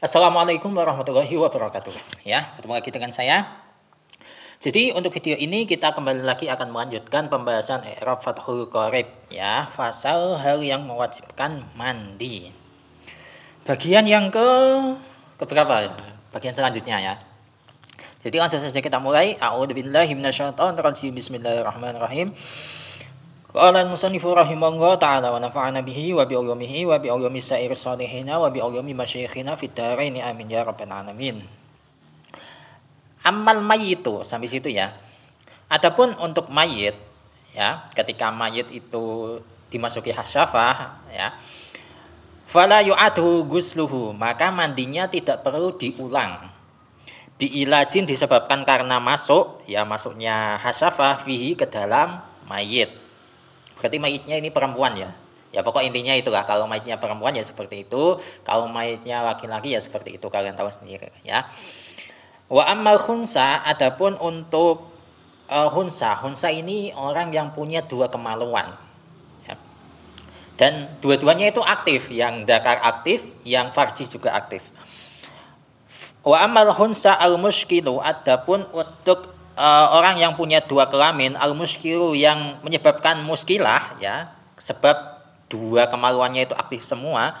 Assalamualaikum warahmatullahi wabarakatuh. Ya, ketemu lagi dengan saya. Jadi untuk video ini kita kembali lagi akan melanjutkan pembahasan i'rab fathul qorib ya, fasal hal yang mewajibkan mandi. Bagian yang ke berapa? Bagian selanjutnya ya. Jadi langsung saja kita mulai. A'udzubillahi minasyaitonirrajim. Bismillahirrahmanirrahim. Qala al-musannifu rahimahullah ta'ala wa nafa'ana bihi wa bi ulumihi wa bi ulumi sa'ir salihina wa bi ulumi masyayikhina fid dharain amin ya rabbal alamin. Amal mayyitu sampai situ ya. Adapun untuk mayit ya, ketika mayit itu dimasuki hasyafah ya, fala yu'adu gusluhu, maka mandinya tidak perlu diulang. Biilajin disebabkan karena masuk ya, masuknya hasyafah fihi ke dalam mayit. Berarti mayitnya ini perempuan ya. Ya pokok intinya itulah, kalau mayitnya perempuan ya seperti itu, kalau mayitnya laki-laki ya seperti itu, kalian tahu sendiri ya. Wa ammal khunsa, adapun untuk khunsa ini orang yang punya dua kemaluan. Ya. Dan dua-duanya itu aktif, yang dakar aktif, yang farji juga aktif. Wa ammal khunsa al-muskilu, adapun untuk orang yang punya dua kelamin, al-muskilu yang menyebabkan muskilah ya, sebab dua kemaluannya itu aktif semua,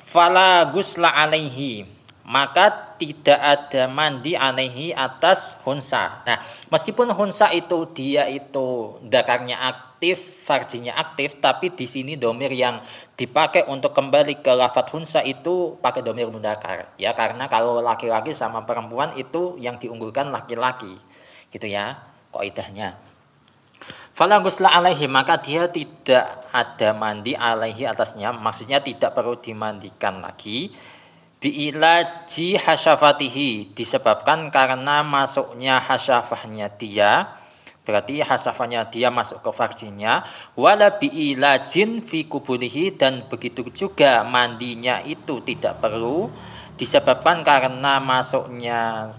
fala gusla alaihi, maka tidak ada mandi alaihi atas hunsa. Nah, meskipun hunsa itu dia itu dakarnya aktif, farjinya aktif, tapi di sini domir yang dipakai untuk kembali ke lafadz hunsa itu pakai domir mudzakkar ya, karena kalau laki-laki sama perempuan itu yang diunggulkan laki-laki gitu ya kaidahnya. Fala ghusla alaihi, maka dia tidak ada mandi alaihi atasnya, maksudnya tidak perlu dimandikan lagi. Biilaji hasyafatihi, disebabkan karena masuknya hasyafahnya dia, berarti hasyafahnya dia masuk ke farjinya. Wala biilajin fi kubulihi, dan begitu juga mandinya itu tidak perlu, disebabkan karena masuknya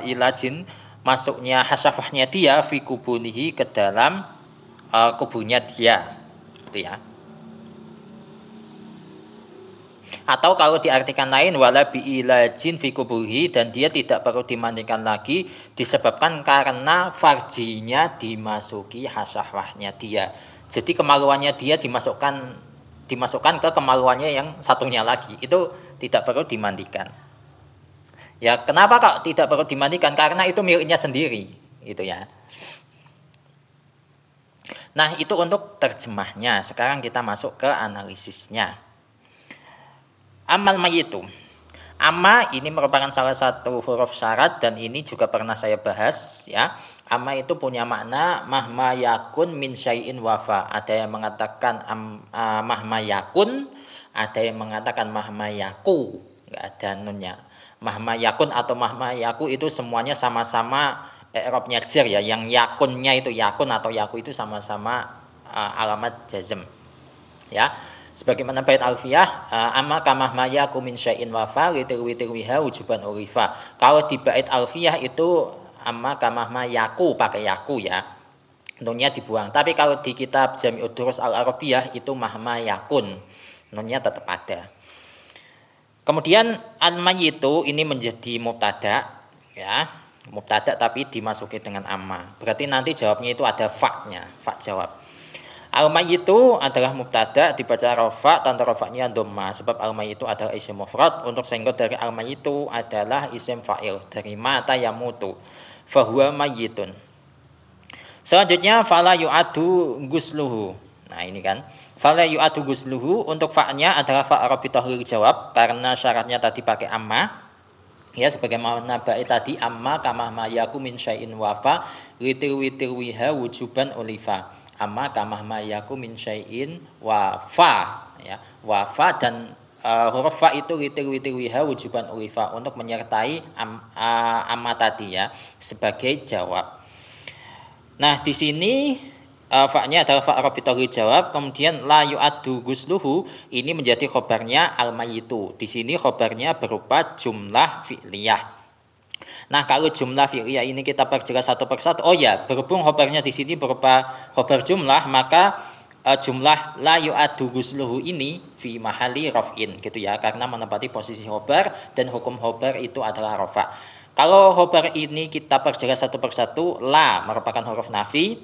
ilajin, masuknya hasyafahnya dia fi kubulihi ke dalam kubunya dia itu ya. Atau kalau diartikan lain, wala biilajin fi kubuhi, dan dia tidak perlu dimandikan lagi disebabkan karena farjinya dimasuki hasyafahnya dia. Jadi kemaluannya dia dimasukkan ke kemaluannya yang satunya lagi, itu tidak perlu dimandikan. Ya, kenapa kok tidak perlu dimandikan? Karena itu miliknya sendiri, gitu ya. Nah, itu untuk terjemahnya. Sekarang kita masuk ke analisisnya. Amal mayyitu. Amma ini merupakan salah satu huruf syarat dan ini juga pernah saya bahas ya. Amma itu punya makna mahma yakun min syai'in wafa. Ada yang mengatakan mahma yakun, ada yang mengatakan mahma yaku. Enggak ada nunnya. Mahma yakun atau mahma yaku itu semuanya sama-sama i'rabnya jar ya. Yang yakunnya itu yakun atau yaku itu sama-sama alamat jazm. Ya. Sebagaimana bait alfiyah, amma kamah yaku min syai'in wafa litirwiha wujuban urifa. Kalau di bait alfiyah itu amma kamah yaku pakai yaku ya, nunnya dibuang. Tapi kalau di kitab Jami'ud Durus al-Arabiyah itu mahma yakun, nunnya tetap ada. Kemudian al-mayyitu ini menjadi mubtada ya, mubtada tapi dimasuki dengan amma. Berarti nanti jawabnya itu ada fa-nya, fa jawab. Al-mayyitu adalah mubtada dibaca rafa, tanda rafanya dhamma, sebab al-mayyitu adalah isim mufrad. Untuk sehingga dari al-mayyitu adalah isim fa'il dari mata yamutu, fahuwa mayyitun. Selanjutnya fala yu'adu gusluhu. Nah ini kan fala yu'adu gusluhu, untuk fa'nya adalah fa' rabithah lil jawab karena syaratnya tadi pakai amma. Ya, sebagaimana bait tadi amma kamah mayaku min syai'in wafa litirwiha wujuban ulifa. Amma kamah mayaku min syai'in wafa ya, wafa dan huruf fa itu litirwiha wujuban ulifa untuk menyertai amma tadi ya sebagai jawab. Nah di sini fa-nya adalah fa' rabithah jawab, kemudian la yu'addu gusluhu ini menjadi khobarnya al-mayyitu. Di sini khobarnya berupa jumlah fi'liyah. Nah, kalau jumlah fi'liyah ini kita perjelas satu persatu. Oh ya, berhubung khobarnya di sini berupa khobar jumlah, maka jumlah la yu'addu ghusluhu ini fi mahali raf'in gitu ya, karena menempati posisi khobar dan hukum khobar itu adalah rafa. Kalau khobar ini kita perjelas satu persatu, la merupakan huruf nafi,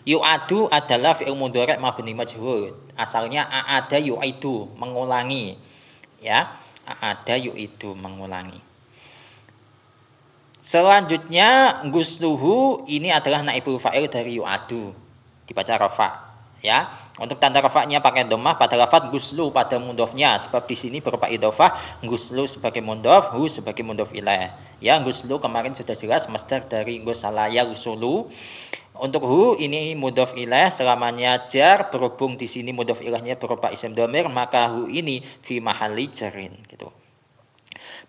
yu'adu adalah fi'il mudhari' mabni majhul. Asalnya a'ada yu'idu, mengulangi. Ya, a'ada yu'idu, mengulangi. Selanjutnya ghusluhu ini adalah naibul fa'il dari yu'adu, dibaca rafa. Ya, untuk tanda rafa'nya pakai dhammah pada lafaz ghuslu pada mudhofnya, sebab di sini berupa idhofah, ghuslu sebagai mudhof, hu sebagai mudhof ilaih. Ya, ghuslu kemarin sudah jelas masdar dari ghusala yaghsulu. Untuk hu ini mudhof ilaih, selamanya jar, berhubung di sini mudhof ilaihnya berupa isim dhamir, maka hu ini fi mahalli jarin gitu.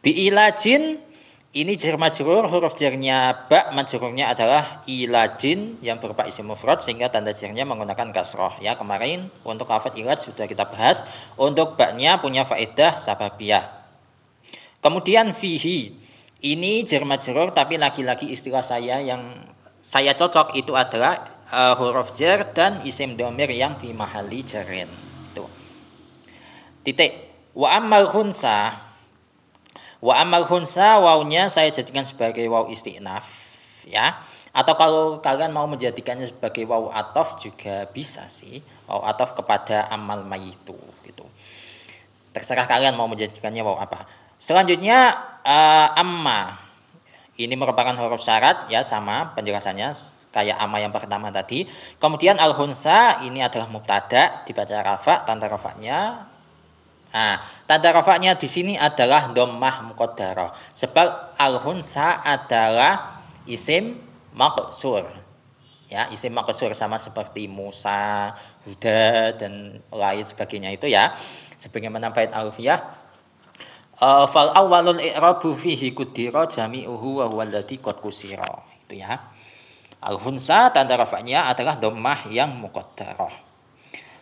Bi ilajin ini jar majrur, huruf jarnya ba, majrurnya adalah ilajin yang berupa isim mufrad sehingga tanda jarnya menggunakan kasroh. Ya, kemarin untuk lafaz ilaj sudah kita bahas. Untuk ba-nya punya faedah sababiyah. Kemudian fihi ini jar majrur, tapi lagi-lagi istilah saya yang saya cocok itu adalah huruf jar dan isim dhamir yang fi mahalli jarin. Itu. Titik. Wa amal khunsa wawnya saya jadikan sebagai waw isti'naf ya. Atau kalau kalian mau menjadikannya sebagai waw ataf juga bisa sih. Waw ataf kepada amal mayitu gitu. Terserah kalian mau menjadikannya waw apa. Selanjutnya amma. Ini merupakan huruf syarat ya, sama penjelasannya kayak amma yang pertama tadi. Kemudian al khunsa ini adalah mubtada, dibaca rafa, tanda rafanya. Nah, tanda rafa'nya di sini adalah dhammah muqaddarah. Sebab al-hunsa adalah isim maqsur. Ya, isim maqsur sama seperti Musa, Huda dan lain sebagainya itu ya. Sebagaimana bait alfiyah, fal awwalul i'rabu fihi qudira jami'uhu wa huwa alladzi qad kusira. Itu ya. Al-hunsa tanda rafa'nya adalah dhammah yang muqaddarah.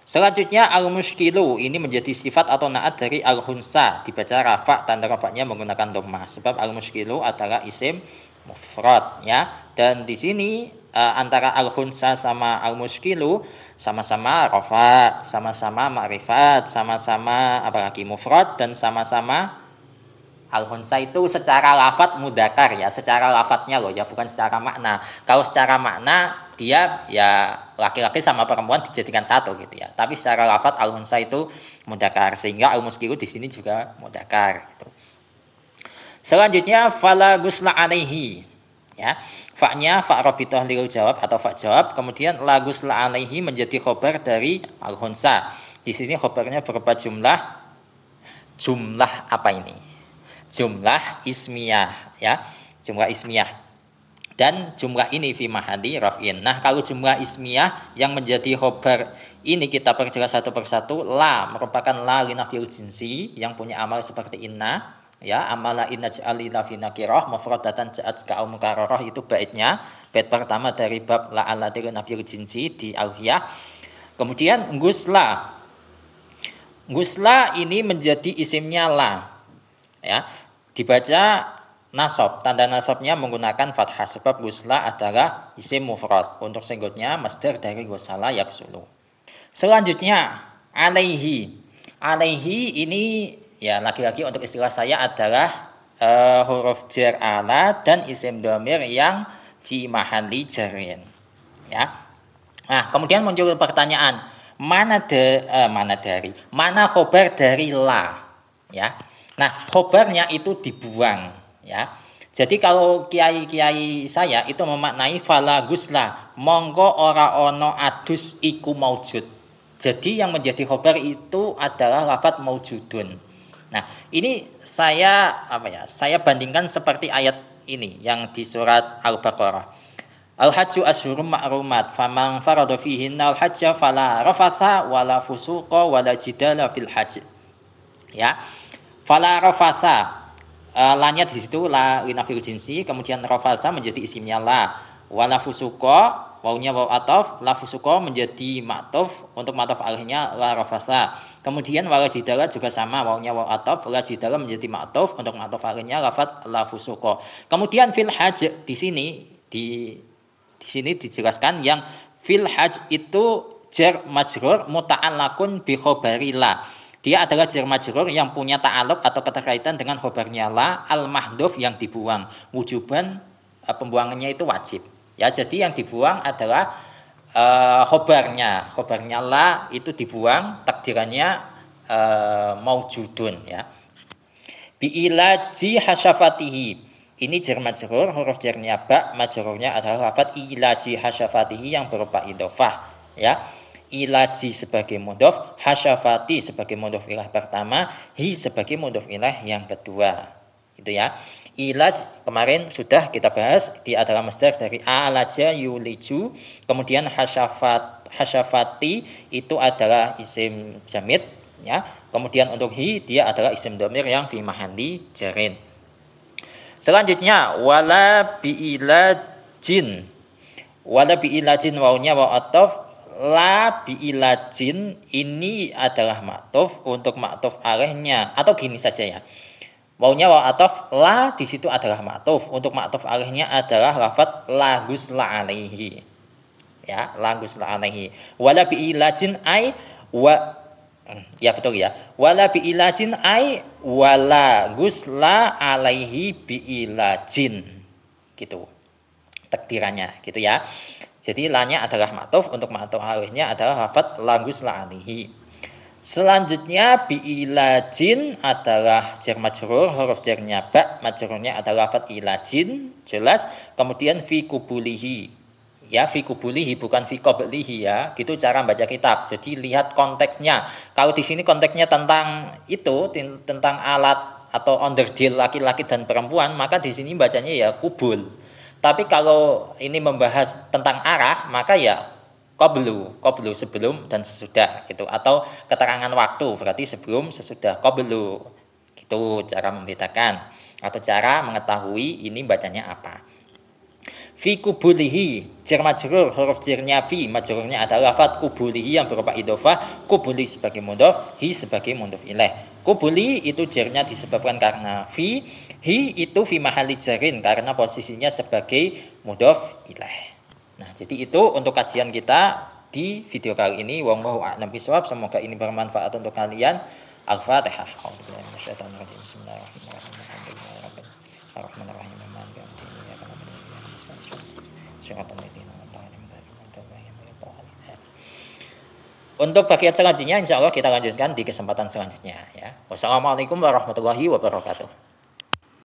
Selanjutnya al-mushkilu ini menjadi sifat atau naat dari al-hunsa, dibaca rafa, tanda rafa'nya menggunakan dhammah sebab al-mushkilu adalah isim mufrad ya. Dan di sini antara al-hunsa sama al-mushkilu sama-sama rafa, sama-sama ma'rifat, sama-sama apalagi mufrad dan sama-sama al-hunsa itu secara lafadz mudzakkar ya, secara lafadznya loh ya, bukan secara makna. Kalau secara makna dia ya laki-laki sama perempuan dijadikan satu gitu ya. Tapi secara lafadz al-hunsa itu mudzakkar sehingga al-muskilu di sini juga mudzakkar gitu. Selanjutnya fala ghusla alaihi ya. Fa-nya fa rabithah lil jawab atau fa jawab, kemudian la ghusla alaihi menjadi khobar dari al-hunsa. Di sini khobarnya berupa jumlah apa ini? Jumlah ismiyah ya, jumlah ismiyah, dan jumlah ini fi mahalli raf'in. Nah, kalau jumlah ismiyah yang menjadi khobar ini kita perjelas satu persatu. La merupakan la linafil jinsi yang punya amal seperti inna ya, amala inna ja'ali la fi nakirah mufradatan ja'at ka'u mukarrarah, itu baitnya, bait pertama dari bab la allati linafil jinsi di alfiyah. Kemudian ghusla ini menjadi isimnya la ya, dibaca nasab, tanda nasabnya menggunakan fathah sebab ghusla adalah isim mufrad. Untuk singgutnya masdar dari ghusala yaghsulu. Selanjutnya alaihi ini ya lagi-lagi untuk istilah saya adalah huruf jar ala dan isim dhamir yang fi mahalli jarin ya. Nah, kemudian muncul pertanyaan, mana khobar dari la ya. Nah, khobarnya itu dibuang ya. Jadi kalau kiai-kiai saya itu memaknai fala ghusla, monggo ora ono adus iku maujud. Jadi yang menjadi khobar itu adalah lafadz maujudun. Nah, ini saya bandingkan seperti ayat ini yang di surat Al-Baqarah. Al-hajju asyhurum ma'lumat, faman farada fihinna al-hajja fala rafatha wala fusuqa wala jidala fil hajj. Ya. Fala rafasa, lanya di situ la linafil jinsi, kemudian rafasa menjadi isimnya la. Wala fusuqa, wawnya waw ataf, la fusuqa menjadi ma'tuf, untuk ma'tuf alihnya la rafasa. Kemudian wala jidala juga sama, wawnya waw ataf, la jidala menjadi ma'tuf, untuk ma'tuf alihnya lafadz la fusuqa. Kemudian fil hajj di sini dijelaskan yang fil hajj itu jar majrur muta'allaqun bi khabari la. Dia adalah jar majrur yang punya ta'alluq atau keterkaitan dengan khabarnya la al mahdhuf yang dibuang. Wujuban pembuangannya itu wajib. Ya, jadi yang dibuang adalah khobarnya. Khobarnya la itu dibuang, takdirannya maujudun ya. Bi'ilaji hasyafatihi. Ini jar majrur, huruf jarnya ba, majrurnya adalah lafaz ilaji hasyafatihi yang berupa idhofah ya. Ilaji sebagai mudhof, hasyafati sebagai mudhof ilah pertama, hi sebagai mudhof ilah yang kedua. Gitu ya. Ilaj kemarin sudah kita bahas, dia adalah masdar dari alaja yuliju, kemudian hasyafati itu adalah isim jamid ya. Kemudian untuk hi dia adalah isim dhamir yang fi mahalli jarin. Selanjutnya wala biilajin. Wala biilajin waunya wa ataf, la biilajin ini adalah ma'tuf untuk ma'tuf alaihnya, atau gini saja ya. Waunya wa ataf, la di situ adalah ma'tuf, untuk ma'tuf alaihnya adalah lafaz la gusla alaihi. Ya, la gusla alaihi. Wala biilajin ai wa ya betul ya. Wala biilajin ai wala gusla alaihi biilajin. Gitu. Takdirannya gitu ya. Jadi la-nya adalah ma'tuf, untuk ma'tuf alaihnya adalah lafaz la gusla alaihi. Selanjutnya biilajin adalah jar majrur, huruf jarnya ba, majrurnya adalah lafaz ilajin, jelas. Kemudian fi kubulihi. Ya, fi kubulihi bukan fi qablihi ya. Gitu cara baca kitab. Jadi lihat konteksnya. Kalau di sini konteksnya tentang itu, tentang alat atau onderdil laki-laki dan perempuan, maka di sini bacanya ya kubul. Tapi kalau ini membahas tentang arah, maka ya qablu sebelum dan sesudah gitu, atau keterangan waktu berarti sebelum sesudah qablu. Gitu cara membedakan atau cara mengetahui ini bacanya apa. Fi kubulihi jar majrur, huruf jarnya fi, majrurnya adalah lafaz kubulihi yang berupa idhofah, kubuli sebagai mudhof, hi sebagai mudhof ilaih. Kubuli itu jarnya disebabkan karena fi, hi itu fi mahalli jarin karena posisinya sebagai mudhof ilaih. Nah, jadi itu untuk kajian kita di video kali ini. Wallahu a'lam bishawab. Semoga ini bermanfaat untuk kalian. Al-Fatihah. Untuk bagian selanjutnya insya Allah kita lanjutkan di kesempatan selanjutnya ya. Wassalamualaikum warahmatullahi wabarakatuh.